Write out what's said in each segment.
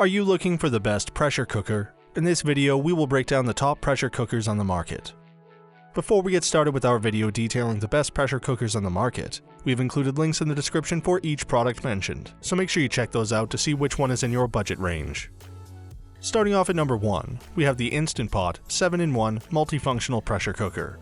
Are you looking for the best pressure cooker? In this video, we will break down the top pressure cookers on the market. Before we get started with our video detailing the best pressure cookers on the market, we have included links in the description for each product mentioned, so make sure you check those out to see which one is in your budget range. Starting off at number 1, we have the Instant Pot 7-in-1 Multifunctional Pressure Cooker.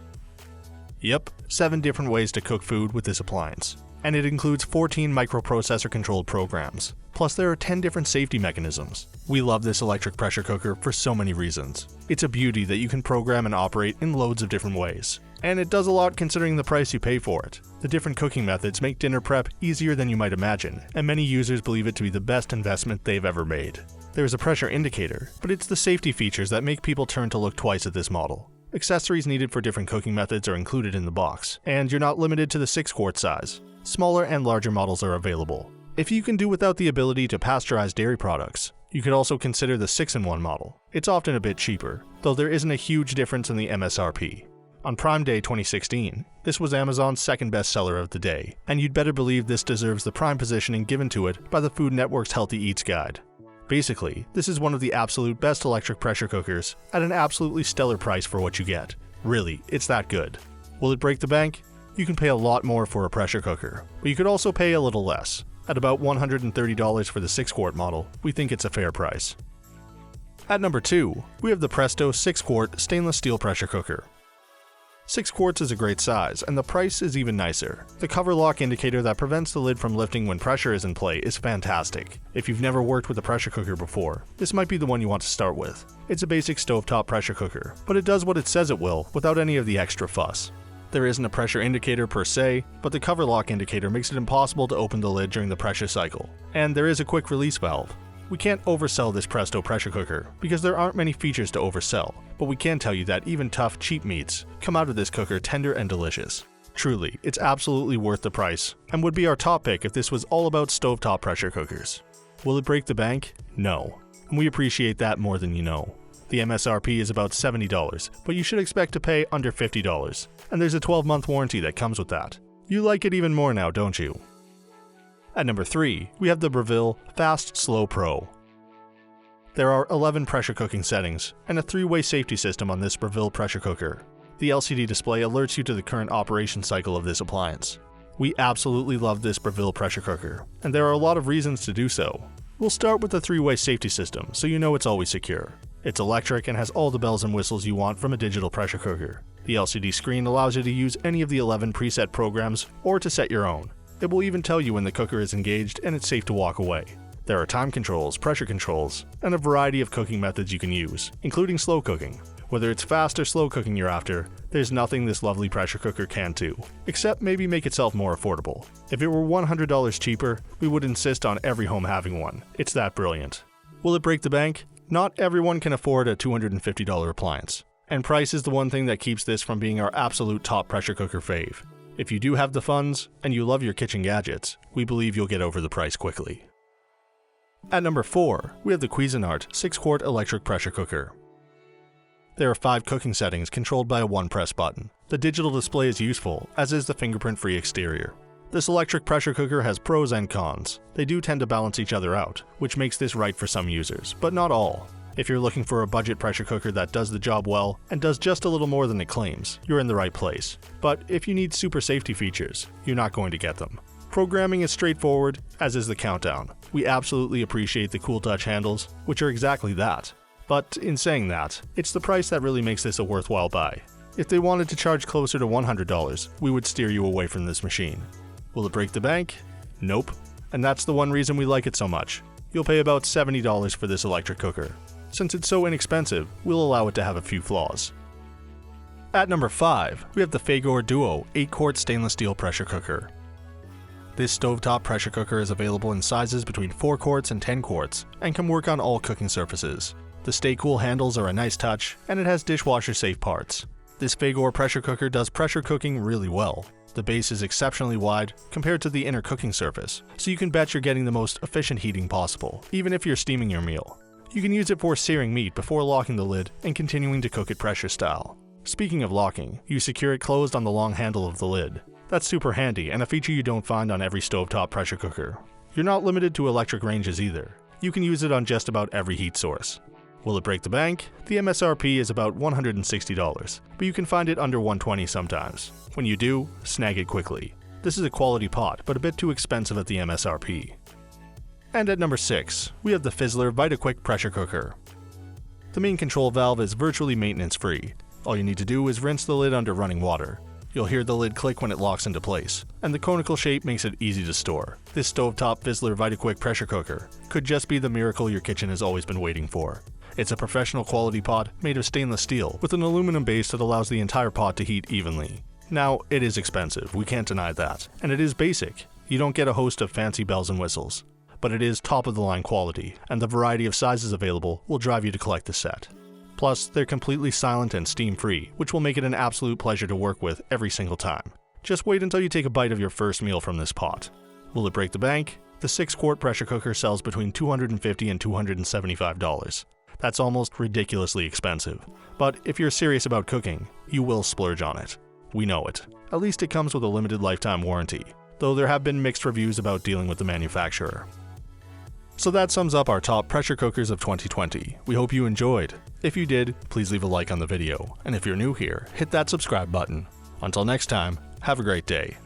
Yep, 7 different ways to cook food with this appliance, and it includes 14 microprocessor controlled programs. Plus there are 10 different safety mechanisms. We love this electric pressure cooker for so many reasons. It's a beauty that you can program and operate in loads of different ways. And it does a lot considering the price you pay for it. The different cooking methods make dinner prep easier than you might imagine, and many users believe it to be the best investment they've ever made. There is a pressure indicator, but it's the safety features that make people turn to look twice at this model. Accessories needed for different cooking methods are included in the box, and you're not limited to the 6-quart size. Smaller and larger models are available. If you can do without the ability to pasteurize dairy products, you could also consider the 6-in-1 model. It's often a bit cheaper, though there isn't a huge difference in the MSRP. On Prime Day 2016, this was Amazon's second bestseller of the day, and you'd better believe this deserves the prime positioning given to it by the Food Network's Healthy Eats Guide. Basically, this is one of the absolute best electric pressure cookers at an absolutely stellar price for what you get. Really, it's that good. Will it break the bank? You can pay a lot more for a pressure cooker, but you could also pay a little less. At about $130 for the 6-quart model, we think it's a fair price. At number 2, we have the Presto 6-quart stainless steel pressure cooker. 6 quarts is a great size, and the price is even nicer. The cover lock indicator that prevents the lid from lifting when pressure is in play is fantastic. If you've never worked with a pressure cooker before, this might be the one you want to start with. It's a basic stovetop pressure cooker, but it does what it says it will without any of the extra fuss. There isn't a pressure indicator per se, but the cover lock indicator makes it impossible to open the lid during the pressure cycle. And there is a quick release valve. We can't oversell this Presto pressure cooker, because there aren't many features to oversell, but we can tell you that even tough, cheap meats come out of this cooker tender and delicious. Truly, it's absolutely worth the price, and would be our top pick if this was all about stovetop pressure cookers. Will it break the bank? No. And we appreciate that more than you know. The MSRP is about $70, but you should expect to pay under $50, and there's a 12-month warranty that comes with that. You like it even more now, don't you? At number 3, we have the Breville Fast Slow Pro. There are 11 pressure cooking settings, and a 3-way safety system on this Breville pressure cooker. The LCD display alerts you to the current operation cycle of this appliance. We absolutely love this Breville pressure cooker, and there are a lot of reasons to do so. We'll start with the 3-way safety system, so you know it's always secure. It's electric and has all the bells and whistles you want from a digital pressure cooker. The LCD screen allows you to use any of the 11 preset programs or to set your own. It will even tell you when the cooker is engaged and it's safe to walk away. There are time controls, pressure controls, and a variety of cooking methods you can use, including slow cooking. Whether it's fast or slow cooking you're after, there's nothing this lovely pressure cooker can't do, except maybe make itself more affordable. If it were $100 cheaper, we would insist on every home having one. It's that brilliant. Will it break the bank? Not everyone can afford a $250 appliance, and price is the one thing that keeps this from being our absolute top pressure cooker fave. If you do have the funds, and you love your kitchen gadgets, we believe you'll get over the price quickly. At number 4, we have the Cuisinart 6-quart electric pressure cooker. There are 5 cooking settings controlled by a one-press button. The digital display is useful, as is the fingerprint-free exterior. This electric pressure cooker has pros and cons. They do tend to balance each other out, which makes this right for some users, but not all. If you're looking for a budget pressure cooker that does the job well and does just a little more than it claims, you're in the right place. But if you need super safety features, you're not going to get them. Programming is straightforward, as is the countdown. We absolutely appreciate the cool touch handles, which are exactly that. But in saying that, it's the price that really makes this a worthwhile buy. If they wanted to charge closer to $100, we would steer you away from this machine. Will it break the bank? Nope. And that's the one reason we like it so much. You'll pay about $70 for this electric cooker. Since it's so inexpensive, we'll allow it to have a few flaws. At number 5, we have the Fagor Duo 8-quart stainless steel pressure cooker. This stovetop pressure cooker is available in sizes between 4 quarts and 10 quarts, and can work on all cooking surfaces. The Stay Cool handles are a nice touch, and it has dishwasher-safe parts. This Fagor pressure cooker does pressure cooking really well. The base is exceptionally wide compared to the inner cooking surface, so you can bet you're getting the most efficient heating possible, even if you're steaming your meal. You can use it for searing meat before locking the lid and continuing to cook it pressure style. Speaking of locking, you secure it closed on the long handle of the lid. That's super handy and a feature you don't find on every stovetop pressure cooker. You're not limited to electric ranges either. You can use it on just about every heat source. Will it break the bank? The MSRP is about $160, but you can find it under $120 sometimes. When you do, snag it quickly. This is a quality pot, but a bit too expensive at the MSRP. And at number 6, we have the FISSLER VITAQUICK pressure cooker. The main control valve is virtually maintenance-free. All you need to do is rinse the lid under running water. You'll hear the lid click when it locks into place, and the conical shape makes it easy to store. This stovetop FISSLER VITAQUICK pressure cooker could just be the miracle your kitchen has always been waiting for. It's a professional quality pot made of stainless steel with an aluminum base that allows the entire pot to heat evenly. Now, it is expensive, we can't deny that, and it is basic. You don't get a host of fancy bells and whistles, but it is top-of-the-line quality, and the variety of sizes available will drive you to collect the set. Plus, they're completely silent and steam-free, which will make it an absolute pleasure to work with every single time. Just wait until you take a bite of your first meal from this pot. Will it break the bank? The 6-quart pressure cooker sells between $250 and $275. That's almost ridiculously expensive. But if you're serious about cooking, you will splurge on it. We know it. At least it comes with a limited lifetime warranty, though there have been mixed reviews about dealing with the manufacturer. So that sums up our top pressure cookers of 2020. We hope you enjoyed. If you did, please leave a like on the video, and if you're new here, hit that subscribe button. Until next time, have a great day.